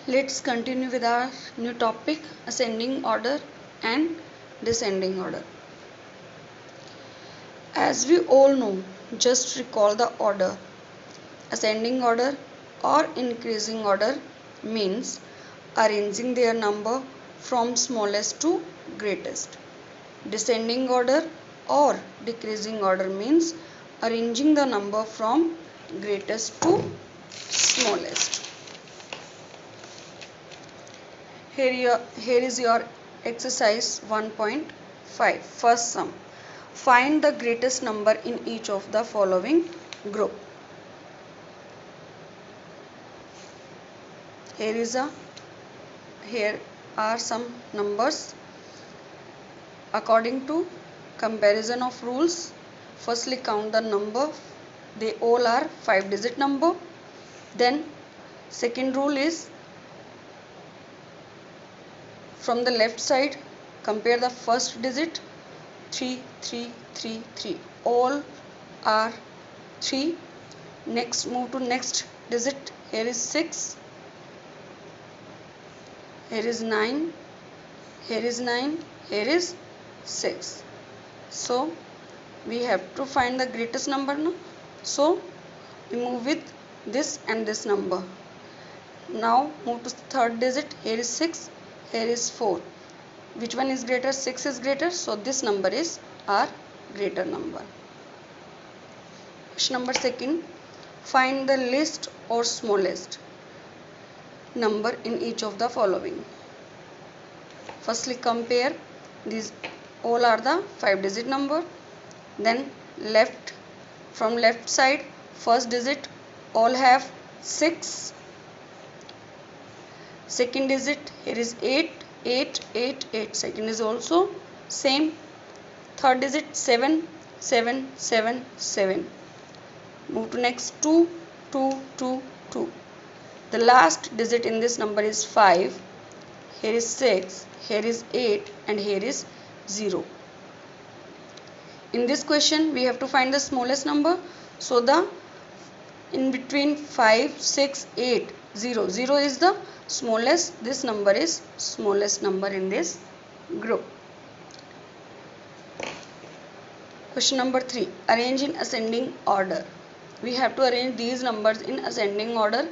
Let's continue with our new topic, ascending order and descending order. As we all know, just recall the order. Ascending order or increasing order means arranging their number from smallest to greatest. Descending order or decreasing order means arranging the number from greatest to smallest. Here is your exercise 1.5. First sum. Find the greatest number in each of the following group. Here are some numbers. According to comparison of rules, firstly count the number. They all are 5-digit number. Then second rule is from the left side, compare the first digit 3, 3, 3, 3. All are 3. Next, move to next digit. Here is 6. Here is 9. Here is 9. Here is 6. So, we have to find the greatest number now. So, we move with this and this number. Now, move to third digit. Here is 6. Here is 4. Which one is greater? 6 is greater. So this number is our greater number. Question number second. Find the least or smallest number in each of the following. Firstly compare. These all are the 5-digit number. Then from left side, first digit all have 6. Second digit, here is 8, 8, 8, 8. Second is also same. Third digit 7, 7, 7, 7. Move to next 2, 2, 2, 2. The last digit in this number is 5. Here is 6, here is 8 and here is 0. In this question we have to find the smallest number. So the in between 5, 6, 8, 0. 0 is the smallest. This number is smallest number in this group. Question number 3. Arrange in ascending order. We have to arrange these numbers in ascending order.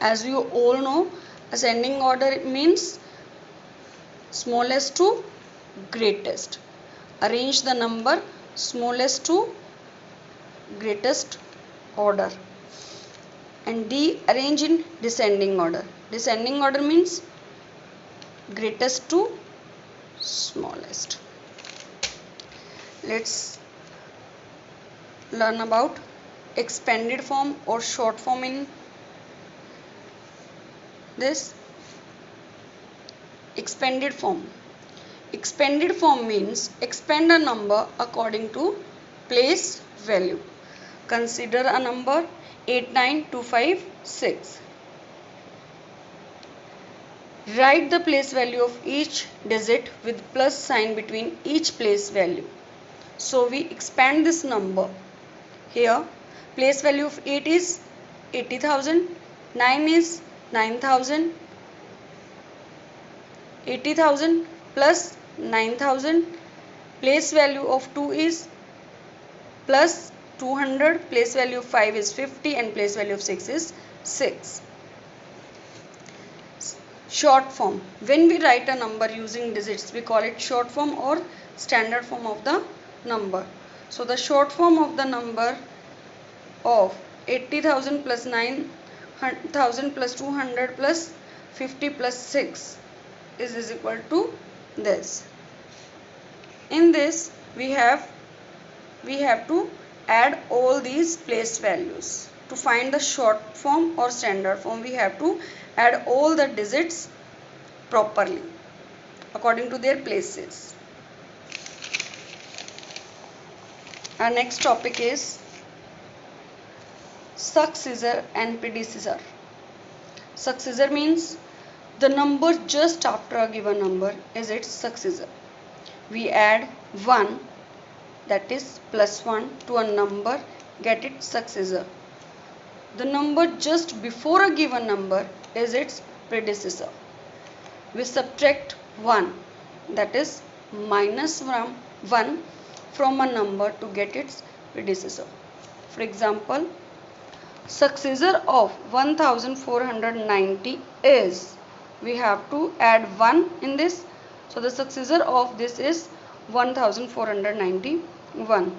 As you all know, ascending order means smallest to greatest. Arrange the number smallest to greatest order. And D, arrange in descending order. Descending order means greatest to smallest. Let's learn about expanded form or short form in this. Expanded form. Expanded form means expand a number according to place value. Consider a number 89256. Write the place value of each digit with plus sign between each place value. So we expand this number. Here place value of 8 is 80,000, 9 is 9,000, 80,000 plus 9,000. Place value of 2 is plus 200, place value of 5 is 50 and place value of 6 is 6. Short form. When we write a number using digits, we call it short form or standard form of the number. So the short form of the number of 80,000 plus 9,000 plus 200 plus 50 plus 6 is equal to this. In this we have to add all these place values. To find the short form or standard form, we have to add all the digits properly according to their places. Our next topic is successor and predecessor. Successor means the number just after a given number is its successor. We add 1, that is plus 1, to a number, get its successor. The number just before a given number is its predecessor. We subtract 1, that is minus 1 from a number to get its predecessor. For example, successor of 1490 is, we have to add 1 in this. So the successor of this is 1491.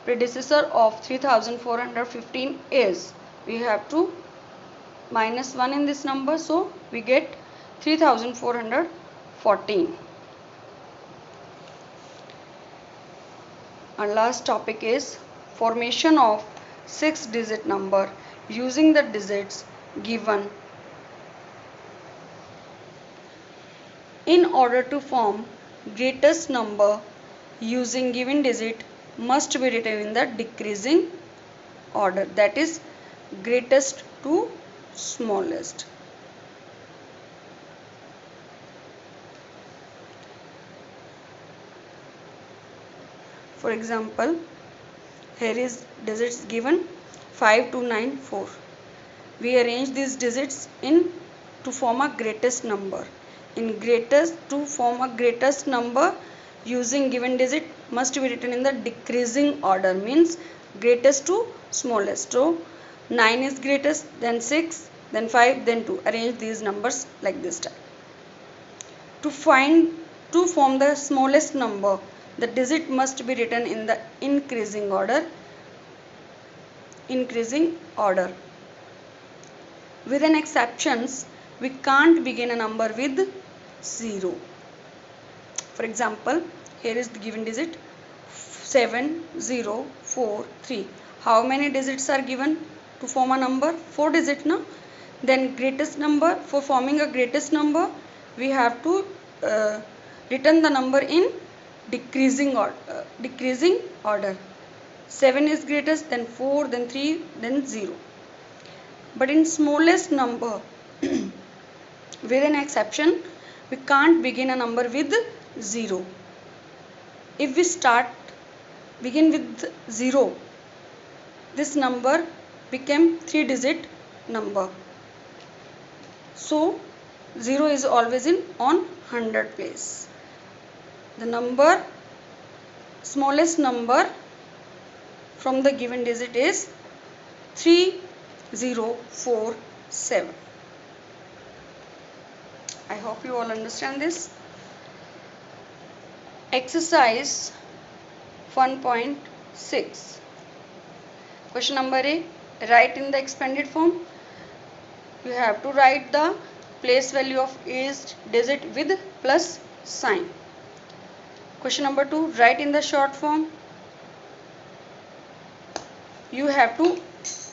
Predecessor of 3415 is, we have to minus 1 in this number, so we get 3414. Our last topic is formation of 6-digit number using the digits given. In order to form greatest number using given digit must be written in the decreasing order, that is greatest to smallest. For example, here is digits given 5294. We arrange these digits in to form a greatest number. To form a greatest number using given digit must be written in the decreasing order, means greatest to smallest. So 9 is greatest, then 6, then 5, then 2. Arrange these numbers like this type. To form the smallest number, the digit must be written in the increasing order. With an exceptions, we can't begin a number with 0. For example, here is the given digit 7043. How many digits are given to form a number? 4 digits, no? Then greatest number, for forming a greatest number, we have to written the number in decreasing order. 7 is greatest, then 4, then 3, then 0. But in smallest number, with an exception, we can't begin a number with 0. If we begin with 0, this number became 3-digit number. So 0 is always on 100 place. The smallest number from the given digit is 3047. I hope you all understand this. Exercise 1.6. Question number A. Write in the expanded form. You have to write the place value of each digit with plus sign. Question number 2. Write in the short form. You have to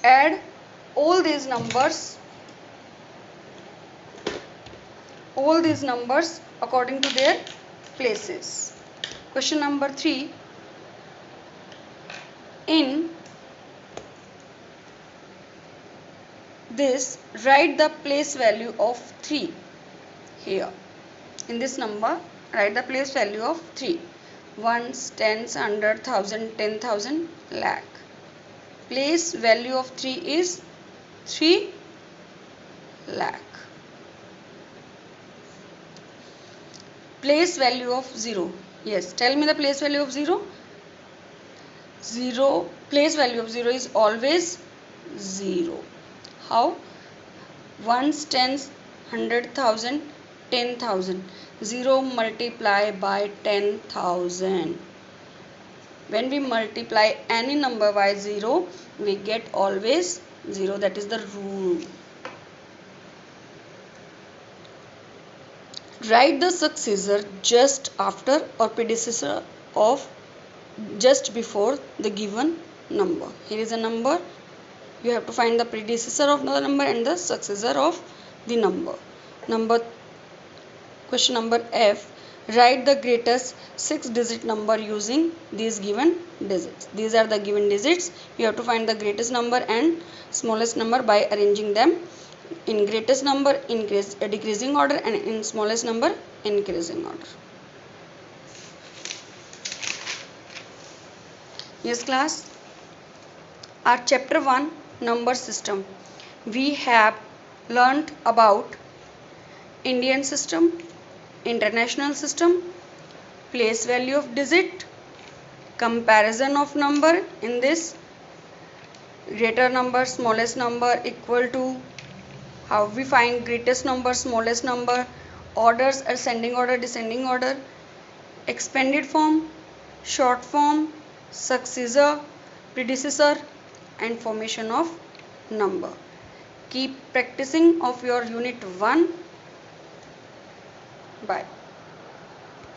add all these numbers according to their places. Question number 3. In this, write the place value of 3 here. In this number, write the place value of 3. Ones, tens, 100, 1000, 10,000, lakh. Place value of 3 is 3 lakh. Place value of 0. Yes, tell me the place value of 0. Place value of 0 is always 0. How? Ones, tens, 100,000, 10,000. 0 multiply by 10,000. When we multiply any number by 0, we get always 0. That is the rule. Write the successor just after or predecessor of just before the given number. Here is a number. You have to find the predecessor of the number and the successor of the number. Question number F. Write the greatest 6-digit number using these given digits. These are the given digits. You have to find the greatest number and smallest number by arranging them in greatest number decreasing order and in smallest number increasing order. Yes class, our chapter 1 number system, we have learnt about Indian system, international system, place value of digit, comparison of number, in this greater number, smallest number, equal to, how we find greatest number, smallest number, orders, ascending order, descending order, expanded form, short form, successor, predecessor, and formation of number. Keep practicing of your unit 1. Bye.